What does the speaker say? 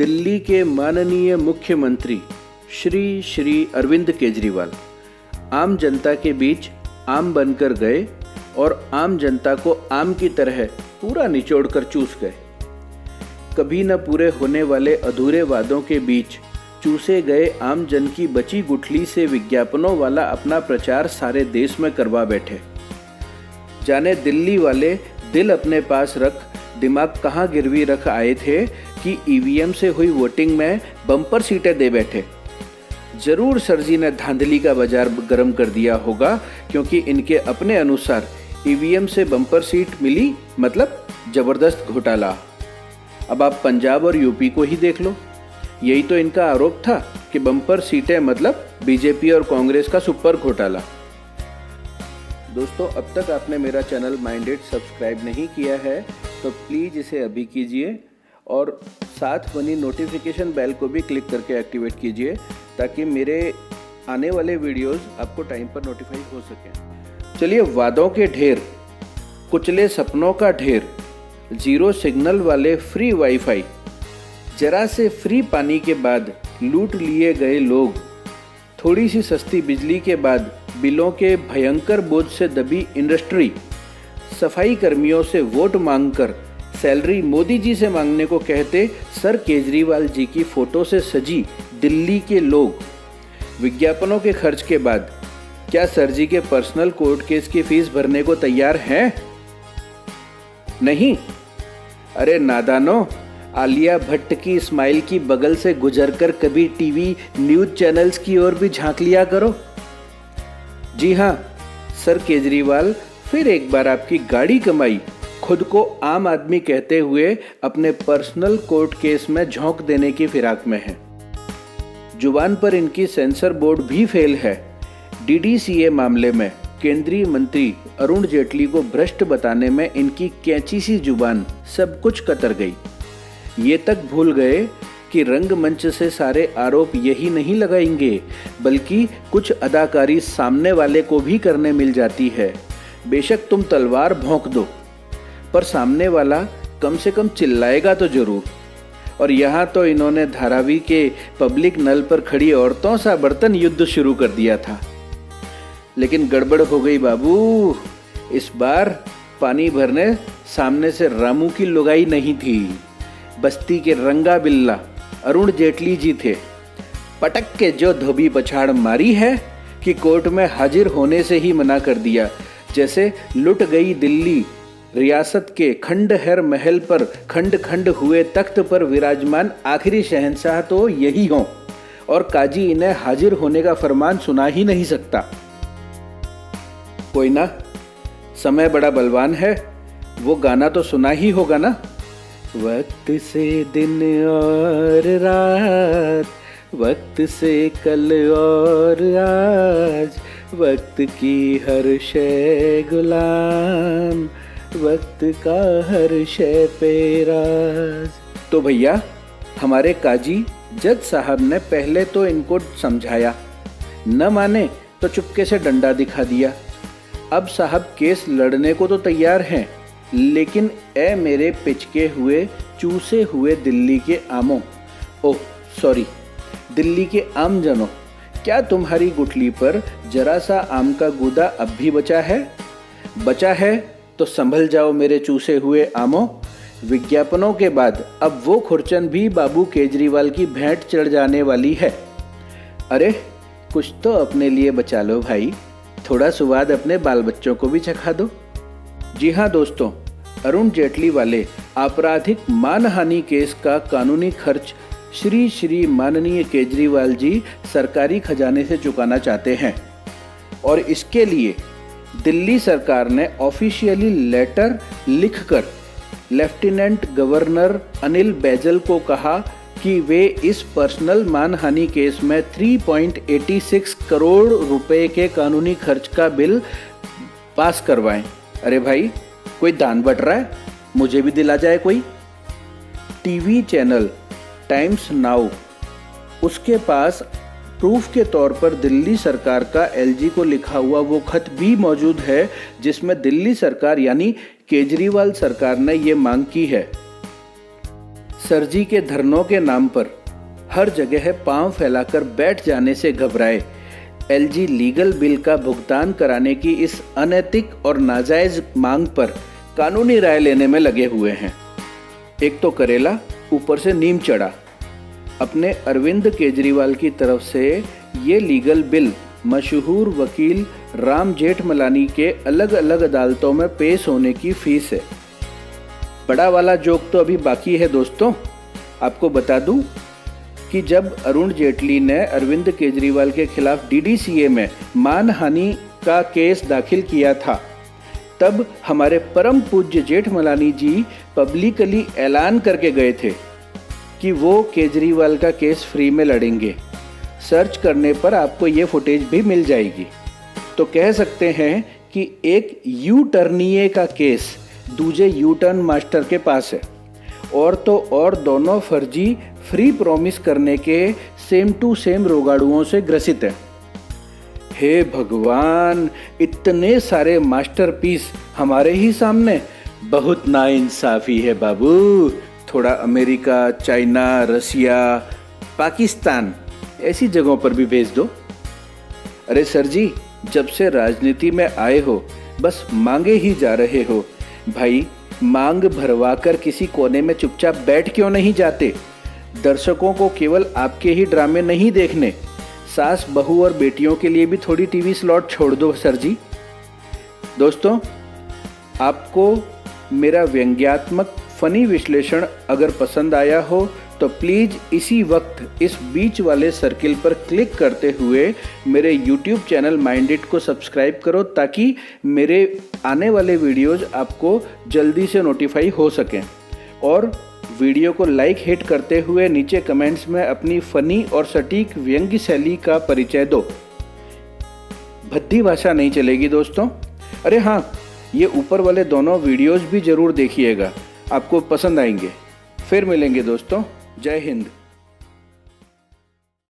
दिल्ली के माननीय मुख्यमंत्री श्री अरविंद केजरीवाल आम जनता के बीच आम बनकर गए और आम जनता को आम की तरह पूरा निचोड़ कर चूस गए। कभी न पूरे होने वाले अधूरे वादों के बीच चूसे गए आम जन की बची गुठली से विज्ञापनों वाला अपना प्रचार सारे देश में करवा बैठे। जाने दिल्ली वाले दिल अपने पास रख दिमाग कहाँ गिरवी रख आए थे कि ईवीएम से हुई वोटिंग में बम्पर सीटें दे बैठे। जरूर सर जी ने धांधली का बाजार गर्म कर दिया होगा, क्योंकि इनके अपने अनुसार ईवीएम से बम्पर सीट मिली मतलब जबरदस्त घोटाला। अब आप पंजाब और यूपी को ही देख लो, यही तो इनका आरोप था कि बम्पर सीटें मतलब बीजेपी और कांग्रेस का सुपर घोटाला। दोस्तों, अब तक आपने मेरा चैनल माइंडेड सब्सक्राइब नहीं किया है तो प्लीज़ इसे अभी कीजिए और साथ बनी नोटिफिकेशन बेल को भी क्लिक करके एक्टिवेट कीजिए ताकि मेरे आने वाले वीडियोस आपको टाइम पर नोटिफाई हो सकें। चलिए, वादों के ढेर, कुचले सपनों का ढेर, जीरो सिग्नल वाले फ्री वाईफाई, जरा से फ्री पानी के बाद लूट लिए गए लोग, थोड़ी सी सस्ती बिजली के बाद बिलों के भयंकर बोझ से दबी इंडस्ट्री, सफाई कर्मियों से वोट मांगकर सैलरी मोदी जी से मांगने को कहते सर केजरीवाल जी की फोटो से सजी दिल्ली के लोग, विज्ञापनों के खर्च के बाद क्या सर जी के पर्सनल कोर्ट केस की फीस भरने को तैयार हैं? नहीं। अरे नादानो, आलिया भट्ट की स्माइल की बगल से गुजरकर कभी टीवी न्यूज चैनल्स की ओर भी झांक लिया करो। जी हाँ, सर केजरीवाल फिर एक बार आपकी गाड़ी कमाई खुद को आम आदमी कहते हुए अपने पर्सनल कोर्ट केस में झोंक देने की फिराक में है। जुबान पर इनकी सेंसर बोर्ड भी फेल है। डीडीसीए मामले में केंद्रीय मंत्री अरुण जेटली को भ्रष्ट बताने में इनकी कैंची सी जुबान सब कुछ कतर गई। ये तक भूल गए कि रंगमंच से सारे आरोप यही नहीं लगाएंगे, बल्कि कुछ अदाकारी सामने वाले को भी करने मिल जाती है। बेशक तुम तलवार भोंक दो, पर सामने वाला कम से कम चिल्लाएगा तो जरूर। और यहाँ तो इन्होंने धारावी के पब्लिक नल पर खड़ी औरतों सा बर्तन युद्ध शुरू कर दिया था। लेकिन गड़बड़ हो गई बाबू। इस बार पानी भरने सामने से रामू की लुगाई नहीं थी, बस्ती के रंगा बिल्ला अरुण जेटली जी थे। पटक के जो धोबी पछाड़ मारी है कि कोर्ट में हाजिर होने से ही मना कर दिया, जैसे लुट गई दिल्ली रियासत के खंडहर महल पर खंड खंड हुए तख्त पर विराजमान आखिरी शहंशाह तो यही हों और काजी इन्हें हाजिर होने का फरमान सुना ही नहीं सकता। कोई ना, समय बड़ा बलवान है, वो गाना तो सुना ही होगा ना। वक्त से दिन और रात, वक्त से कल और आज, वक्त की हर शय गुलाम, वक्त का हर शय पे राज। तो भैया, हमारे काजी जज साहब ने पहले तो इनको समझाया, न माने तो चुपके से डंडा दिखा दिया। अब साहब केस लड़ने को तो तैयार हैं, लेकिन ए मेरे पिचके हुए चूसे हुए दिल्ली के आमों, ओह सॉरी, दिल्ली के आम जनों, क्या तुम्हारी गुठली पर जरा सा आम का गूदा अब भी बचा है? बचा है तो संभल जाओ मेरे चूसे हुए आमों। विज्ञापनों के बाद अब वो खुरचन भी बाबू केजरीवाल की भेंट चढ़ जाने वाली है। अरे कुछ तो अपने लिए बचा लो भाई, थोड़ा स्वाद अपने बाल बच्चों को भी चखा दो। जी हाँ दोस्तों, अरुण जेटली वाले आपराधिक मानहानि केस का कानूनी खर्च श्री माननीय केजरीवाल जी सरकारी खजाने से चुकाना चाहते हैं और इसके लिए दिल्ली सरकार ने ऑफिशियली लेटर लिखकर लेफ्टिनेंट गवर्नर अनिल बैजल को कहा कि वे इस पर्सनल मानहानि केस में 3.86 करोड़ रुपए के कानूनी खर्च का बिल पास करवाएं। अरे भाई, कोई दान बट रहा है, मुझे भी दिला जाए कोई। टीवी चैनल टाइम्स नाउ, उसके पास प्रूफ के तौर पर दिल्ली सरकार का एलजी को लिखा हुआ वो खत भी मौजूद है जिसमें दिल्ली सरकार यानी केजरीवाल सरकार ने ये मांग की है। सरजी के धरनों के नाम पर हर जगह पांव फैलाकर बैठ जाने से घबराए एलजी लीगल बिल का भुगतान कराने की इस अनैतिक और नाजायज मांग पर कानूनी राय लेने में लगे हुए हैं। एक तो करेला, ऊपर से नीम चढ़ा। अपने अरविंद केजरीवाल की तरफ से ये लीगल बिल मशहूर वकील राम जेठमलानी के अलग अलग अदालतों में पेश होने की फीस है। बड़ा वाला जोक तो अभी बाकी है दोस्तों। आपको बता दूं कि जब अरुण जेटली ने अरविंद केजरीवाल के खिलाफ डीडीसीए में मानहानि का केस दाखिल किया था, तब हमारे परम पूज्य जेठमलानी जी पब्लिकली ऐलान करके गए थे कि वो केजरीवाल का केस फ्री में लड़ेंगे। सर्च करने पर आपको ये फुटेज भी मिल जाएगी। तो कह सकते हैं कि एक यू टर्निए का केस दूजे यू टर्न मास्टर के पास है, और तो और दोनों फर्जी फ्री प्रॉमिस करने के सेम टू सेम रोगाड़ुओं से ग्रसित है। हे भगवान, इतने सारे मास्टरपीस हमारे ही सामने। बहुत नाइंसाफी है बाबू। थोड़ा अमेरिका, चाइना, रसिया, पाकिस्तान ऐसी जगहों पर भी भेज दो। अरे सर जी, जब से राजनीति में आए हो बस मांगे ही जा रहे हो। भाई, मांग भरवा कर किसी कोने में चुपचाप बैठ क्यों नहीं जाते? दर्शकों को केवल आपके ही ड्रामे नहीं देखने, सास, बहू और बेटियों के लिए भी थोड़ी टीवी स्लॉट छोड़ दो सर जी। दोस्तों, आपको मेरा व्यंग्यात्मक फनी विश्लेषण अगर पसंद आया हो तो प्लीज़ इसी वक्त इस बीच वाले सर्किल पर क्लिक करते हुए मेरे YouTube चैनल माइंडिट को सब्सक्राइब करो, ताकि मेरे आने वाले वीडियोज़ आपको जल्दी से नोटिफाई हो सकें। और वीडियो को लाइक हिट करते हुए नीचे कमेंट्स में अपनी फनी और सटीक व्यंग्य शैली का परिचय दो। भद्दी भाषा नहीं चलेगी दोस्तों। अरे हाँ, ये ऊपर वाले दोनों वीडियोज़ भी ज़रूर देखिएगा, आपको पसंद आएंगे। फिर मिलेंगे दोस्तों। जय हिंद।